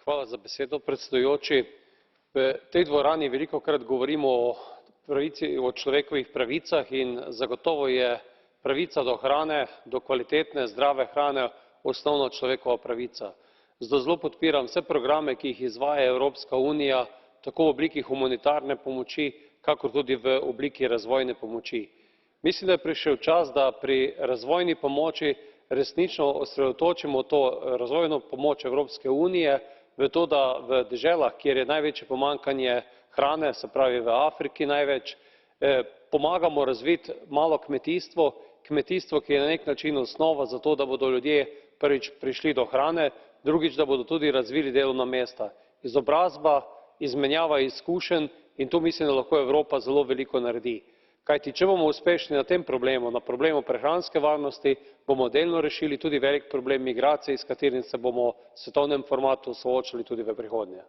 Hvala za besedo, predsedujoči. V tej dvorani velikokrat govorimo o človekovih pravicah in zagotovo je pravica do hrane, do kvalitetne, zdrave hrane osnovna človekova pravica. Zato zelo podpiram vse programe, ki jih izvaja Evropska unija, tako v obliki humanitarne pomoči, kakor tudi v obliki razvojne pomoči. Mislim, da je prišel čas, da pri razvojni pomoči resnično osredotočimo to razvojno pomoč Evropske unije v to, da v deželah, kjer je največje pomanjkanje hrane, se pravi v Afriki največ, pomagamo razviti malo kmetijstvo, kmetijstvo, ki je na nek način osnova za to, da bodo ljudje prvič prišli do hrane, drugič, da bodo tudi razvili delovna mesta. Izobrazba, izmenjava izkušenj in tu mislim, da lahko Evropa zelo veliko naredi. Kajti če bomo uspešni na tem problemu, na problemu prehranske varnosti, bomo delno rešili tudi velik problem migracij, s katerim se bomo v svetovnem formatu soočali tudi v prihodnje.